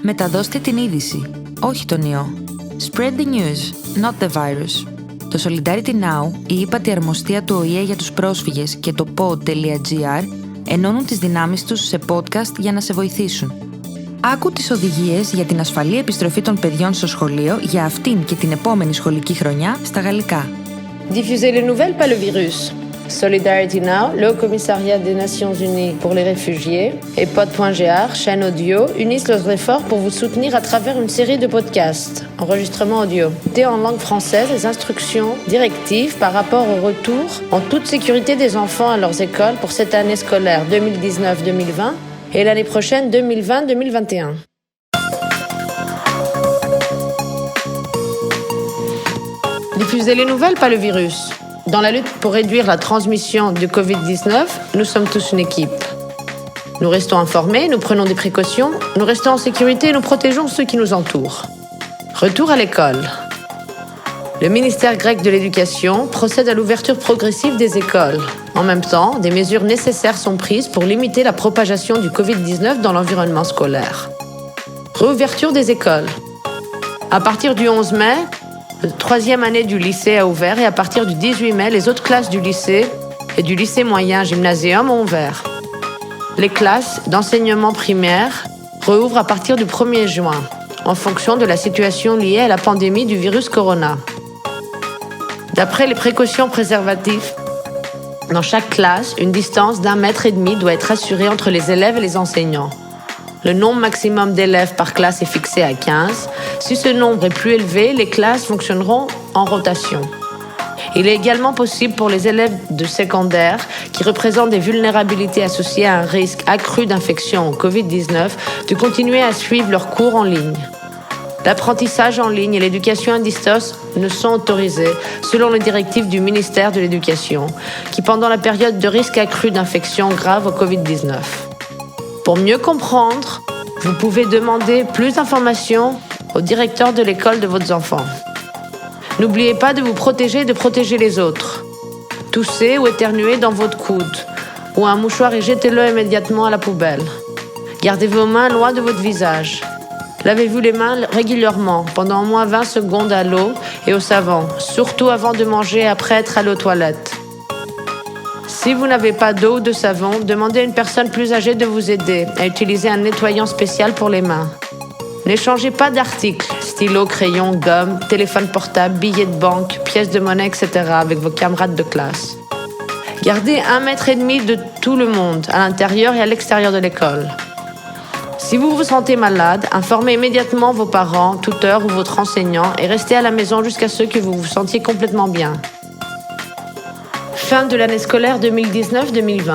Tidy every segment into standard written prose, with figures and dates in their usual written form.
Μεταδώστε την είδηση, όχι τον ιό. Spread the news, not the virus. Το Solidarity Now, η ύπατη αρμοστία του ΟΗΕ για τους πρόσφυγες και το pod.gr ενώνουν τις δυνάμεις τους σε podcast για να σε βοηθήσουν. Άκου τις οδηγίες για την ασφαλή επιστροφή των παιδιών στο σχολείο για αυτήν και την επόμενη σχολική χρονιά στα γαλλικά. Diffusez les nouvelles, pas le virus. Solidarity Now, le Haut Commissariat des Nations Unies pour les réfugiés et pod.gr, chaîne audio, unissent leurs efforts pour vous soutenir à travers une série de podcasts, enregistrements audio. Et en langue française, les instructions directives par rapport au retour en toute sécurité des enfants à leurs écoles pour cette année scolaire 2019-2020 et l'année prochaine 2020-2021. Diffusez les nouvelles, pas le virus. Dans la lutte pour réduire la transmission du Covid-19, nous sommes tous une équipe. Nous restons informés, nous prenons des précautions, nous restons en sécurité et nous protégeons ceux qui nous entourent. Retour à l'école. Le ministère grec de l'Éducation procède à l'ouverture progressive des écoles. En même temps, des mesures nécessaires sont prises pour limiter la propagation du Covid-19 dans l'environnement scolaire. Réouverture des écoles. À partir du 11 mai, la troisième année du lycée a ouvert et à partir du 18 mai, les autres classes du lycée et du lycée moyen gymnasium ont ouvert. Les classes d'enseignement primaire rouvrent à partir du 1er juin, en fonction de la situation liée à la pandémie du virus corona. D'après les précautions préservatives, dans chaque classe, une distance d'1,5 mètre doit être assurée entre les élèves et les enseignants. Le nombre maximum d'élèves par classe est fixé à 15. Si ce nombre est plus élevé, les classes fonctionneront en rotation. Il est également possible pour les élèves de secondaire qui représentent des vulnérabilités associées à un risque accru d'infection au Covid-19 de continuer à suivre leurs cours en ligne. L'apprentissage en ligne et l'éducation à distance ne sont autorisés selon les directives du ministère de l'Éducation, qui pendant la période de risque accru d'infection grave au Covid-19. Pour mieux comprendre, vous pouvez demander plus d'informations au directeur de l'école de vos enfants. N'oubliez pas de vous protéger et de protéger les autres. Toussez ou éternuez dans votre coude ou un mouchoir et jetez-le immédiatement à la poubelle. Gardez vos mains loin de votre visage. Lavez-vous les mains régulièrement, pendant au moins 20 secondes à l'eau et au savon, surtout avant de manger et après être allé aux toilettes. Si vous n'avez pas d'eau ou de savon, demandez à une personne plus âgée de vous aider à utiliser un nettoyant spécial pour les mains. N'échangez pas d'articles, stylos, crayons, gomme, téléphone portable, billets de banque, pièces de monnaie, etc. avec vos camarades de classe. Gardez 1,5 mètre de tout le monde, à l'intérieur et à l'extérieur de l'école. Si vous vous sentez malade, informez immédiatement vos parents, tuteurs ou votre enseignant et restez à la maison jusqu'à ce que vous vous sentiez complètement bien. Fin de l'année scolaire 2019-2020.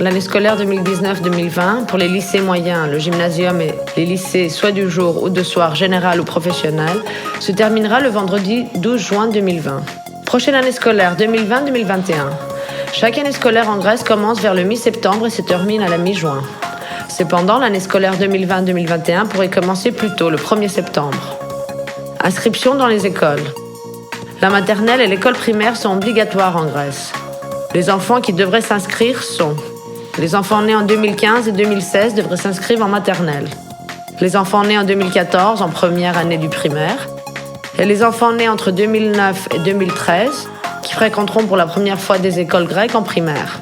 L'année scolaire 2019-2020 pour les lycées moyens, le gymnasium et les lycées soit du jour ou de soir général ou professionnel se terminera le vendredi 12 juin 2020. Prochaine année scolaire 2020-2021. Chaque année scolaire en Grèce commence vers le mi-septembre et se termine à la mi-juin. Cependant, l'année scolaire 2020-2021 pourrait commencer plus tôt, le 1er septembre. Inscription dans les écoles. La maternelle et l'école primaire sont obligatoires en Grèce. Les enfants qui devraient s'inscrire sont: les enfants nés en 2015 et 2016 devraient s'inscrire en maternelle, les enfants nés en 2014 en première année du primaire, et les enfants nés entre 2009 et 2013 qui fréquenteront pour la première fois des écoles grecques en primaire.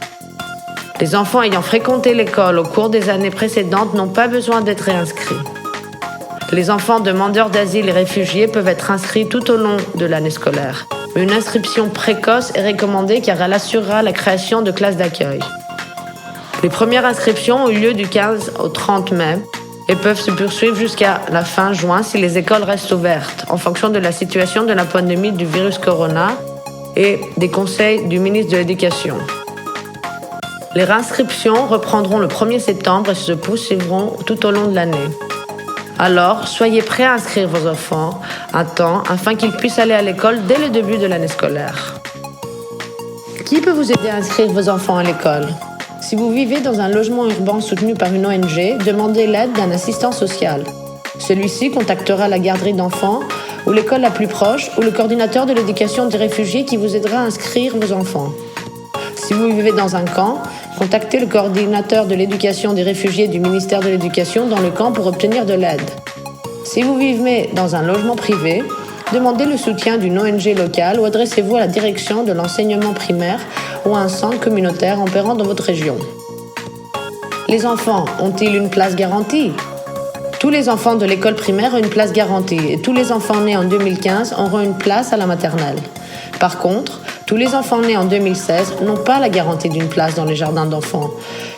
Les enfants ayant fréquenté l'école au cours des années précédentes n'ont pas besoin d'être réinscrits. Les enfants demandeurs d'asile et réfugiés peuvent être inscrits tout au long de l'année scolaire. Une inscription précoce est recommandée car elle assurera la création de classes d'accueil. Les premières inscriptions ont eu lieu du 15 au 30 mai et peuvent se poursuivre jusqu'à la fin juin si les écoles restent ouvertes, en fonction de la situation de la pandémie du virus corona et des conseils du ministre de l'Éducation. Les réinscriptions reprendront le 1er septembre et se poursuivront tout au long de l'année. Alors, soyez prêts à inscrire vos enfants à temps afin qu'ils puissent aller à l'école dès le début de l'année scolaire. Qui peut vous aider à inscrire vos enfants à l'école? Si vous vivez dans un logement urbain soutenu par une ONG, demandez l'aide d'un assistant social. Celui-ci contactera la garderie d'enfants ou l'école la plus proche ou le coordinateur de l'éducation des réfugiés qui vous aidera à inscrire vos enfants. Si vous vivez dans un camp, contactez le coordinateur de l'éducation des réfugiés du ministère de l'Éducation dans le camp pour obtenir de l'aide. Si vous vivez dans un logement privé, demandez le soutien d'une ONG locale ou adressez-vous à la direction de l'enseignement primaire ou à un centre communautaire opérant dans votre région. Les enfants ont-ils une place garantie ? Tous les enfants de l'école primaire ont une place garantie et tous les enfants nés en 2015 auront une place à la maternelle. Par contre, tous les enfants nés en 2016 n'ont pas la garantie d'une place dans les jardins d'enfants.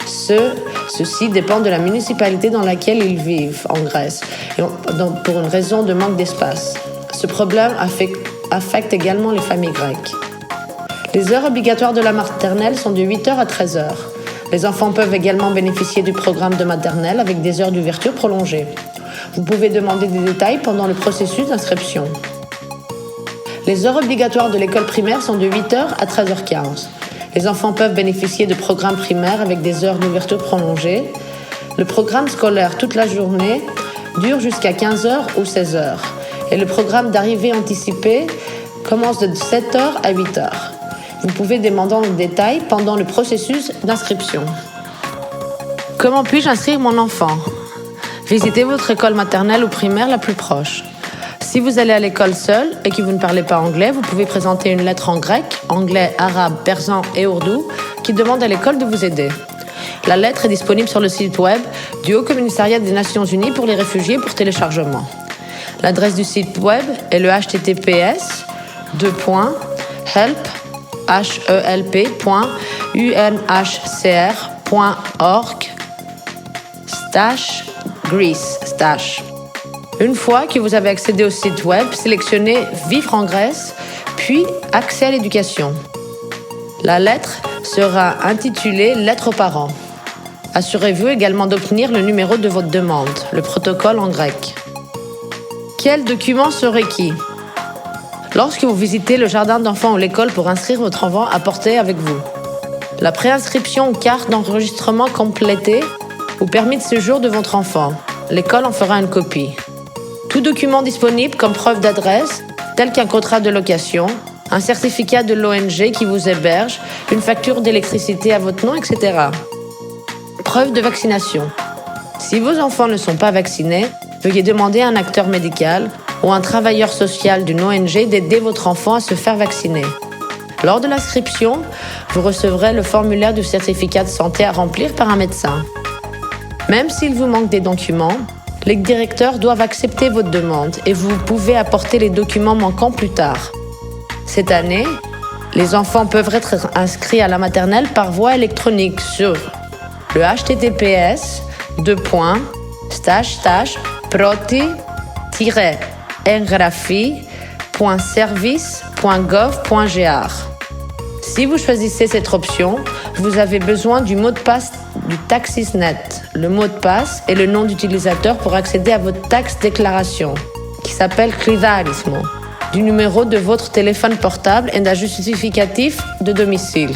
Ceci dépend de la municipalité dans laquelle ils vivent en Grèce, et pour une raison de manque d'espace. Ce problème affecte également les familles grecques. Les heures obligatoires de la maternelle sont de 8h à 13h. Les enfants peuvent également bénéficier du programme de maternelle avec des heures d'ouverture prolongées. Vous pouvez demander des détails pendant le processus d'inscription. Les heures obligatoires de l'école primaire sont de 8h à 13h15. Les enfants peuvent bénéficier de programmes primaires avec des heures d'ouverture prolongées. Le programme scolaire toute la journée dure jusqu'à 15h ou 16h. Et le programme d'arrivée anticipée commence de 7h à 8h. Vous pouvez demander en détail pendant le processus d'inscription. Comment puis-je inscrire mon enfant ? Visitez votre école maternelle ou primaire la plus proche. Si vous allez à l'école seul et que vous ne parlez pas anglais, vous pouvez présenter une lettre en grec, anglais, arabe, persan et ourdou qui demande à l'école de vous aider. La lettre est disponible sur le site web du Haut Commissariat des Nations Unies pour les réfugiés pour téléchargement. L'adresse du site web est le https://help.unhcr.org/Greece/. Une fois que vous avez accédé au site web, sélectionnez « Vivre en Grèce » puis « Accès à l'éducation ». La lettre sera intitulée « Lettre aux parents ». Assurez-vous également d'obtenir le numéro de votre demande, le protocole en grec. Quels documents sont requis ? Lorsque vous visitez le jardin d'enfants ou l'école pour inscrire votre enfant, apportez avec vous la préinscription ou carte d'enregistrement complétée ou permis de séjour de votre enfant. L'école en fera une copie. Tout document disponible comme preuve d'adresse, tel qu'un contrat de location, un certificat de l'ONG qui vous héberge, une facture d'électricité à votre nom, etc. Preuve de vaccination. Si vos enfants ne sont pas vaccinés, veuillez demander à un acteur médical ou un travailleur social d'une ONG d'aider votre enfant à se faire vacciner. Lors de l'inscription, vous recevrez le formulaire du certificat de santé à remplir par un médecin. Même s'il vous manque des documents, les directeurs doivent accepter votre demande et vous pouvez apporter les documents manquants plus tard. Cette année, les enfants peuvent être inscrits à la maternelle par voie électronique sur le https://proti-engraphie.service.gov.gr. Si vous choisissez cette option, vous avez besoin du mot de passe du TaxisNet. Le mot de passe est le nom d'utilisateur pour accéder à votre taxe déclaration, qui s'appelle Kridarismo, du numéro de votre téléphone portable et d'un justificatif de domicile.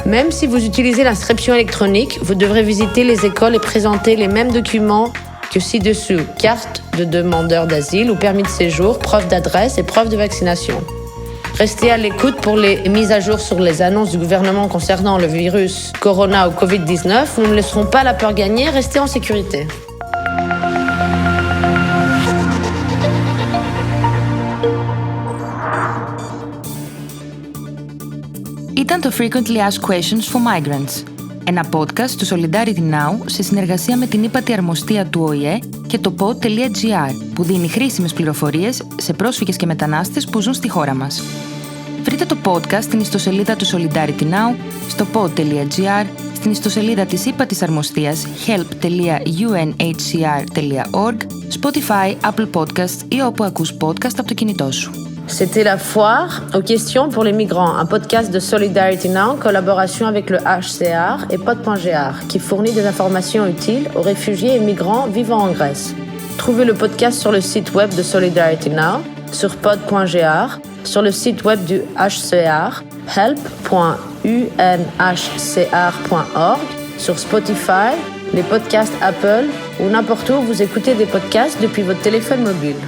Même si vous utilisez l'inscription électronique, vous devrez visiter les écoles et présenter les mêmes documents que ci-dessous: carte de demandeur d'asile ou permis de séjour, preuve d'adresse et preuve de vaccination. Restez à l'écoute pour les mises à jour sur les annonces du gouvernement concernant le virus Corona ou Covid-19. Nous ne laisserons pas la peur gagner, restez en sécurité. Ήταν το Frequently Asked Questions for Migrants, ένα podcast του Solidarity Now σε συνεργασία με την ύπατη αρμοστία του ΟΗΕ και το pod.gr, που δίνει χρήσιμες πληροφορίες σε πρόσφυγες και μετανάστες που ζουν στη χώρα μας. Βρείτε το podcast στην ιστοσελίδα του Solidarity Now, στο pod.gr, στην ιστοσελίδα της ύπατης αρμοστίας help.unhcr.org, Spotify, Apple Podcasts ή όπου ακούς podcast από το κινητό σου. C'était la foire aux questions pour les migrants, un podcast de Solidarity Now en collaboration avec le HCR et pod.gr, qui fournit des informations utiles aux réfugiés et migrants vivant en Grèce. Trouvez le podcast sur le site web de Solidarity Now, sur pod.gr, sur le site web du HCR, help.unhcr.org, sur Spotify, les podcasts Apple ou n'importe où vous écoutez des podcasts depuis votre téléphone mobile.